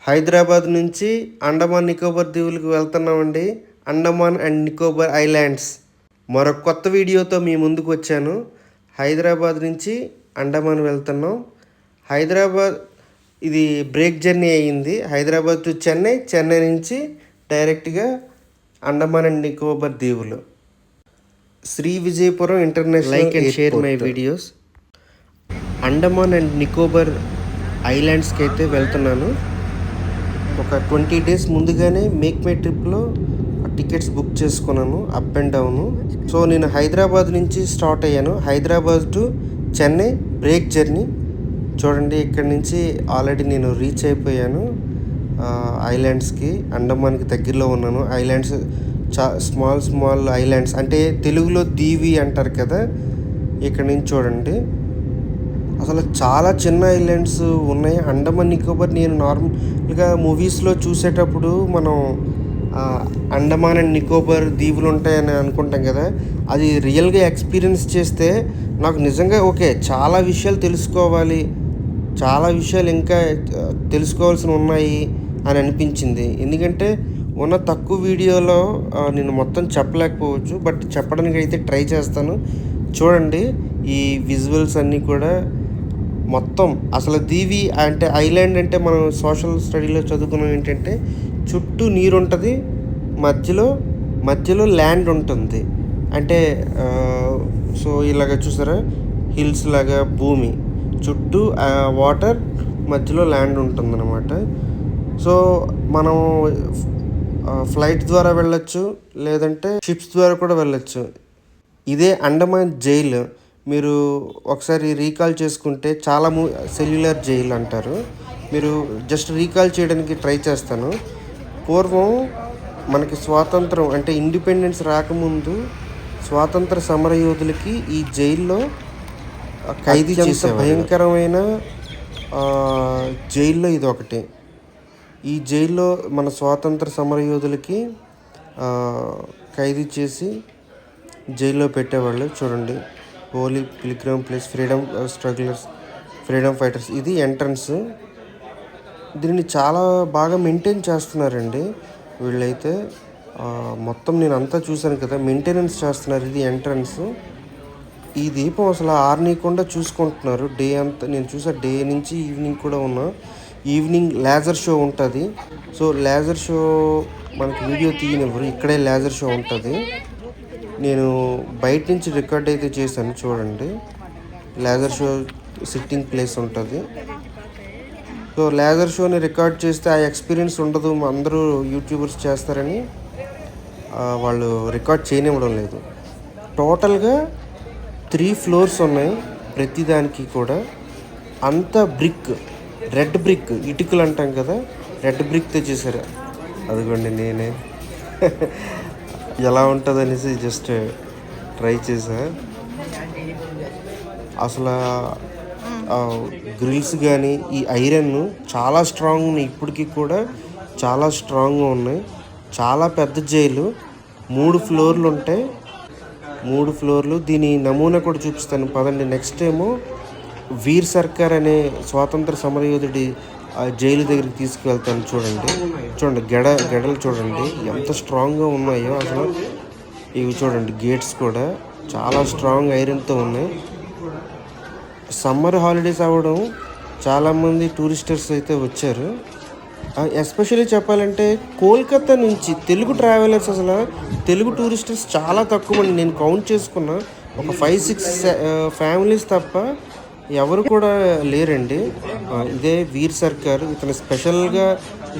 హైదరాబాద్ నుంచి అండమాన్ నికోబార్ దీవులకు వెళ్తున్నామండి. అండమాన్ అండ్ నికోబార్ ఐలాండ్స్ మరొక కొత్త వీడియోతో మీ ముందుకు వచ్చాను. హైదరాబాద్ నుంచి అండమాన్ వెళ్తున్నాం. హైదరాబాద్ ఇది బ్రేక్ జర్నీ అయ్యింది. హైదరాబాద్ టు చెన్నై, చెన్నై నుంచి డైరెక్ట్గా అండమాన్ అండ్ నికోబార్ దీవులు. Sri Vijayapuram international. Like and share my videos. Andaman and Nicobar ఐలాండ్స్కి అయితే వెళ్తున్నాను. ఒక 20 days ముందుగానే మేక్ మై ట్రిప్లో టికెట్స్ బుక్ చేసుకున్నాను, అప్ అండ్ డౌను. సో నేను హైదరాబాద్ నుంచి స్టార్ట్ అయ్యాను. Hyderabad to Chennai break journey. చూడండి, ఇక్కడ నుంచి ఆల్రెడీ నేను రీచ్ అయిపోయాను ఐలాండ్స్కి. అండమాన్కి దగ్గరలో ఉన్నాను. ఐలాండ్స్ స్మాల్ ఐలాండ్స్, అంటే తెలుగులో దీవి అంటారు కదా. ఇక్కడ నుంచి చూడండి, అసలు చాలా చిన్న ఐలాండ్స్ ఉన్నాయి. అండమాన్ నికోబార్ నేను నార్మల్గా మూవీస్లో చూసేటప్పుడు మనం అండమాన్ అండ్ నికోబార్ దీవులు ఉంటాయని అనుకుంటాం కదా. అది రియల్గా ఎక్స్పీరియన్స్ చేస్తే నాకు నిజంగా ఓకే, చాలా విషయాలు తెలుసుకోవాలి, చాలా విషయాలు ఇంకా తెలుసుకోవాల్సి ఉన్నాయి అని అనిపించింది. ఎందుకంటే ఉన్న తక్కువ వీడియోలో నేను మొత్తం చెప్పలేకపోవచ్చు, బట్ చెప్పడానికి అయితే ట్రై చేస్తాను. చూడండి, ఈ విజువల్స్ అన్నీ కూడా మొత్తం. అసలు దీవి అంటే ఐలాండ్ అంటే మనం సోషల్ స్టడీలో చదువుకున్నాం ఏంటంటే చుట్టూ నీరు ఉంటుంది, మధ్యలో ల్యాండ్ ఉంటుంది. అంటే సో ఇలాగ చూసారా, హిల్స్ లాగా భూమి చుట్టూ వాటర్, మధ్యలో ల్యాండ్ ఉంటుందన్నమాట. సో మనం ఫ్లైట్ ద్వారా వెళ్ళొచ్చు, లేదంటే షిప్స్ ద్వారా కూడా వెళ్ళొచ్చు. ఇదే అండమాన్ జైలు. మీరు ఒకసారి రీకాల్ చేసుకుంటే చాలా సెల్యులర్ జైలు అంటారు. మీరు జస్ట్ రీకాల్ చేయడానికి ట్రై చేస్తాను. పూర్వం మనకి స్వాతంత్రం అంటే ఇండిపెండెన్స్ రాకముందు స్వాతంత్ర సమరయోధులకి ఈ జైల్లో ఖైదీ చేసే భయంకరమైన జైల్లో ఇది ఒకటి. ఈ జైల్లో మన స్వాతంత్ర సమరయోధులకి ఖైదీ చేసి జైల్లో పెట్టేవాళ్ళు. చూడండి, holy pilgrim place, freedom strugglers, freedom fighters. ఇది ఎంట్రన్స్. దీన్ని చాలా బాగా మెయింటైన్ చేస్తున్నారండి వీళ్ళైతే. మొత్తం నేను అంతా చూశాను కదా, మెయింటెనెన్స్ చేస్తున్నారు. ఇది ఎంట్రన్స్. ఈ దీపం అసలు ఆరనీయకుండా చూసుకుంటున్నారు డే అంతా. నేను చూసా, డే నుంచి ఈవినింగ్ కూడా ఉన్నా. ఈవినింగ్ లేజర్ షో ఉంటుంది. సో లేజర్ షో మనకి వీడియో తీయనివ్వరు, ఇక్కడే లేజర్ షో ఉంటుంది. నేను బయట నుంచి రికార్డ్ అయితే చేశాను. చూడండి, లేజర్ షో సిట్టింగ్ ప్లేస్ ఉంటుంది. సో లేజర్ షోని రికార్డ్ చేస్తే ఆ ఎక్స్పీరియన్స్ ఉండదు. అందరూ యూట్యూబర్స్ చేస్తారని వాళ్ళు రికార్డ్ చేయనివ్వడం లేదు. టోటల్గా 3 floors ఉన్నాయి. ప్రతిదానికి కూడా అంత బ్రిక్, రెడ్ బ్రిక్, ఇటుకలు అంటాం కదా, రెడ్ బ్రిక్ తెచ్చేసారు. అదిగోండి, నేనే ఎలా ఉంటుంది అనేసి జస్ట్ ట్రై చేసా. అసలు గ్రిల్స్ కానీ ఈ ఐరన్ చాలా స్ట్రాంగ్ ఉన్నాయి, ఇప్పటికీ కూడా చాలా స్ట్రాంగ్గా ఉన్నాయి. చాలా పెద్ద జైలు, 3 floors ఉంటాయి. 3 floors. దీని నమూనా కూడా చూపిస్తాను పదండి. నెక్స్ట్ ఏమో వీర్ సర్కార్ అనే స్వాతంత్ర సమరయోధుడి జైలు దగ్గరికి తీసుకువెళ్తాను. చూడండి గెడలు చూడండి ఎంత స్ట్రాంగ్గా ఉన్నాయో అసలు. ఇవి చూడండి, గేట్స్ కూడా చాలా స్ట్రాంగ్ ఐరన్తో ఉన్నాయి. సమ్మర్ హాలిడేస్ అవ్వడం చాలామంది టూరిస్టర్స్ అయితే వచ్చారు. ఎస్పెషల్లీ చెప్పాలంటే కోల్కతా నుంచి తెలుగు ట్రావెలర్స్, అసలు తెలుగు టూరిస్టర్స్ చాలా తక్కువ మంది. నేను కౌంట్ చేసుకున్నా, ఒక 5-6 ఫ్యామిలీస్ తప్ప ఎవరు కూడా లేరండి. ఇదే వీర్ సర్కార్. ఇతను స్పెషల్గా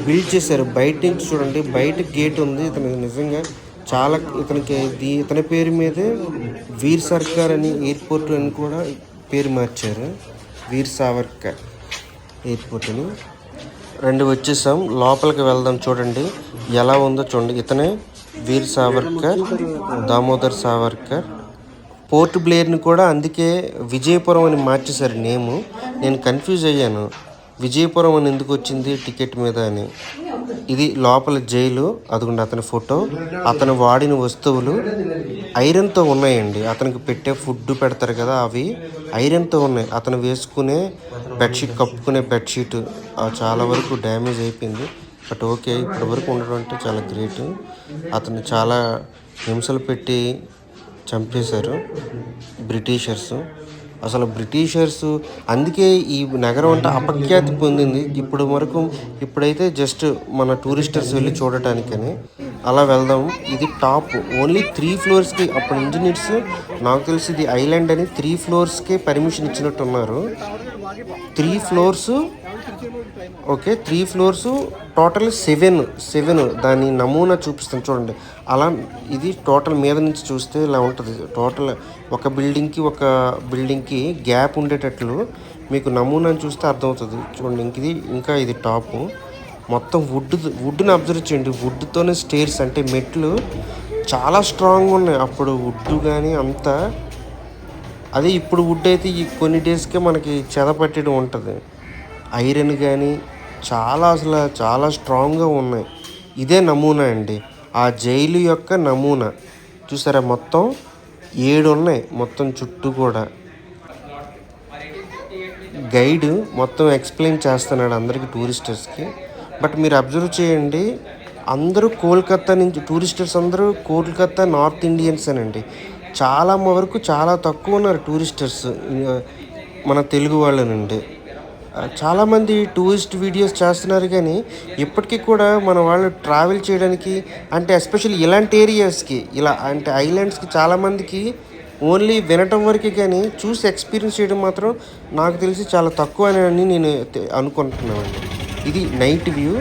బిల్డ్ చేశారు. బయట నుంచి చూడండి, బయట గేట్ ఉంది. ఇతను నిజంగా చాలా, ఇతని పేరు మీదే వీర్ సర్కార్ అని ఎయిర్పోర్ట్ అని కూడా పేరు మార్చారు. వీర్ సావర్కర్ ఎయిర్పోర్ట్ అని. 2 వచ్చేసాం, లోపలికి వెళ్దాం. చూడండి ఎలా ఉందో చూడండి. ఇతనే వీర్ సావర్కర్, దామోదర్ సావర్కర్. పోర్ట్ బ్లేర్ని కూడా అందుకే విజయపురం అని మార్చేశారు నేము. నేను కన్ఫ్యూజ్ అయ్యాను, విజయపురం అని ఎందుకు వచ్చింది టికెట్ మీద అని. ఇది లోపల జైలు. అదిగోండి అతని ఫోటో. అతను వాడిన వస్తువులు ఐరన్తో ఉన్నాయండి. అతనికి పెట్టే ఫుడ్ పెడతారు కదా, అవి ఐరన్తో ఉన్నాయి. అతను వేసుకునే బెడ్షీట్, కప్పుకునే బెడ్షీట్ చాలా వరకు డ్యామేజ్ అయిపోయింది. బట్ ఓకే, ఇప్పటి వరకు ఉండడం అంటే చాలా గ్రేట్. అతను చాలా హింసలు పెట్టి చంపేశారు బ్రిటిషర్స్. అసలు బ్రిటిషర్స్ అందుకే ఈ నగరం అంటే అపఖ్యాతి పొందింది ఇప్పుడు వరకు. ఇప్పుడైతే జస్ట్ మన టూరిస్టర్స్ వెళ్ళి చూడటానికని అలా వెళ్దాం. ఇది టాప్ ఓన్లీ 3 ఫ్లోర్స్కి. అప్పుడు ఇంజనీర్స్ నాకు తెలిసి ఇది ఐలాండ్ అని 3 ఫ్లోర్స్కే పర్మిషన్ ఇచ్చినట్టున్నారు. 3 ఫ్లోర్స్, ఓకే 3 ఫ్లోర్స్, టోటల్ 7 దాని నమూనా చూపిస్తాను చూడండి. అలా ఇది టోటల్ మీద నుంచి చూస్తే ఇలా ఉంటుంది. టోటల్ ఒక బిల్డింగ్కి గ్యాప్ ఉండేటట్లు మీకు నమూనాను చూస్తే అర్థమవుతుంది చూడండి. ఇంకా ఇది టాపు మొత్తం వుడ్ని అబ్జర్వ్ చేయండి. వుడ్తోనే స్టేర్స్ అంటే మెట్లు చాలా స్ట్రాంగ్గా ఉన్నాయి. అప్పుడు వుడ్ కానీ అంతా అదే. ఇప్పుడు వుడ్ అయితే ఈ కొన్ని డేస్కే మనకి చెదపట్టడం ఉంటుంది. ఐరన్ కానీ అసలు చాలా స్ట్రాంగ్గా ఉన్నాయి. ఇదే నమూనా అండి, ఆ జైలు యొక్క నమూనా. చూసారా మొత్తం 7 ఉన్నాయి మొత్తం చుట్టూ కూడా. గైడ్ మొత్తం ఎక్స్ప్లెయిన్ చేస్తున్నాడు అందరికీ, టూరిస్టర్స్కి. బట్ మీరు అబ్జర్వ్ చేయండి, అందరూ కోల్కత్తా నుంచి టూరిస్టర్స్ అందరూ కోల్కత్తా నార్త్ ఇండియన్స్ అనండి. చాలా వరకు చాలా తక్కువ ఉన్నారు టూరిస్టర్స్ మన తెలుగు వాళ్ళ నుండి. చాలామంది టూరిస్ట్ వీడియోస్ చేస్తున్నారు కానీ ఇప్పటికీ కూడా మన వాళ్ళు ట్రావెల్ చేయడానికి అంటే ఎస్పెషల్లీ ఇలాంటి ఏరియాస్కి, ఇలా అంటే ఐలాండ్స్కి చాలామందికి ఓన్లీ వినటం వరకే కానీ చూసి ఎక్స్పీరియన్స్ చేయడం మాత్రం నాకు తెలిసి చాలా తక్కువ అని నేను అనుకుంటున్నానండి. ఇది నైట్ వ్యూ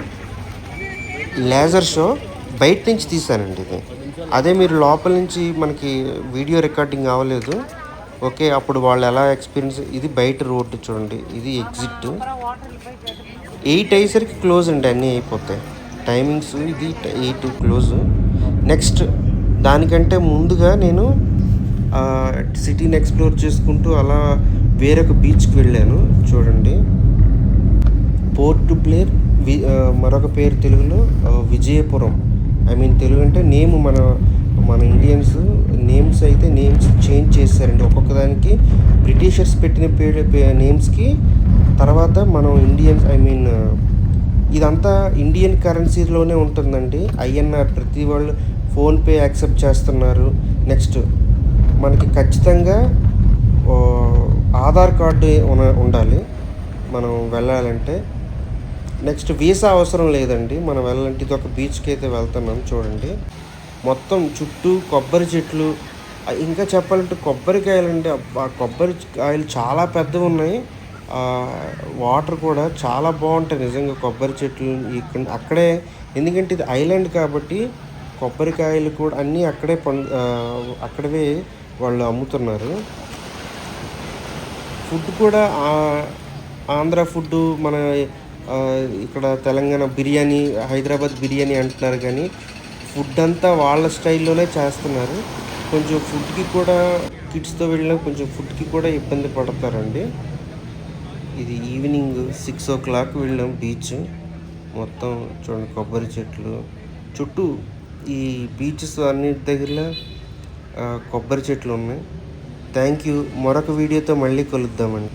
లేజర్ షో బయట నుంచి తీసానండి ఇది. అదే మీరు లోపల నుంచి మనకి వీడియో రికార్డింగ్ అవ్వలేదు. ఓకే, అప్పుడు వాళ్ళు ఎలా ఎక్స్పీరియన్స్. ఇది బయట రోడ్డు చూడండి, ఇది ఎగ్జిట్. 8 అయ్యేసరికి క్లోజ్ అండి, అన్నీ అయిపోతాయి టైమింగ్స్. ఇది 8 క్లోజ్. నెక్స్ట్ దానికంటే ముందుగా నేను సిటీని ఎక్స్ప్లోర్ చేసుకుంటూ అలా వేరొక బీచ్కి వెళ్ళాను చూడండి. పోర్ట్ బ్లేర్, మరొక పేరు తెలుగులో విజయపురం. తెలుగు అంటే నేమ్ మన ఇండియన్స్ నేమ్స్ అయితే నేమ్స్ చేంజ్ చేశారండి ఒక్కొక్క దానికి. బ్రిటిషర్స్ పెట్టిన నేమ్స్కి తర్వాత మనం ఇండియన్స్ ఇదంతా ఇండియన్ కరెన్సీలోనే ఉంటుందండి. INR ప్రతి వాళ్ళు ఫోన్పే యాక్సెప్ట్ చేస్తున్నారు. నెక్స్ట్ మనకి ఖచ్చితంగా ఆధార్ కార్డు ఉండాలి మనం వెళ్ళాలంటే. నెక్స్ట్ వీసా అవసరం లేదండి మనం వెళ్ళాలంటే. ఇది ఒక బీచ్కి అయితే వెళ్తున్నాం చూడండి. మొత్తం చుట్టూ కొబ్బరి చెట్లు. ఇంకా చెప్పాలంటే కొబ్బరికాయలండి. ఆ కొబ్బరికాయలు చాలా పెద్దవి ఉన్నాయి. వాటర్ కూడా చాలా బాగుంటాయి నిజంగా. కొబ్బరి చెట్లు అక్కడే, ఎందుకంటే ఇది ఐలాండ్ కాబట్టి కొబ్బరికాయలు కూడా అన్నీ అక్కడవే వాళ్ళు అమ్ముతున్నారు. ఫుడ్ కూడా ఆంధ్ర ఫుడ్, మన ఇక్కడ తెలంగాణ బిర్యానీ, హైదరాబాద్ బిర్యానీ అంటున్నారు కానీ ఫుడ్ అంతా వాళ్ళ స్టైల్లోనే చేస్తున్నారు. కొంచెం ఫుడ్కి కూడా కిడ్స్తో వెళ్ళిన కొంచెం ఫుడ్కి కూడా ఇబ్బంది పడతారండి. ఇది ఈవినింగ్ 6 o'clock వెళ్ళాం బీచ్. మొత్తం చూడండి కొబ్బరి చెట్లు చుట్టూ. ఈ బీచెస్ అన్నిటి దగ్గర కొబ్బరి చెట్లు ఉన్నాయి. Thank you. మరొక వీడియోతో మళ్ళీ కలుద్దామండి.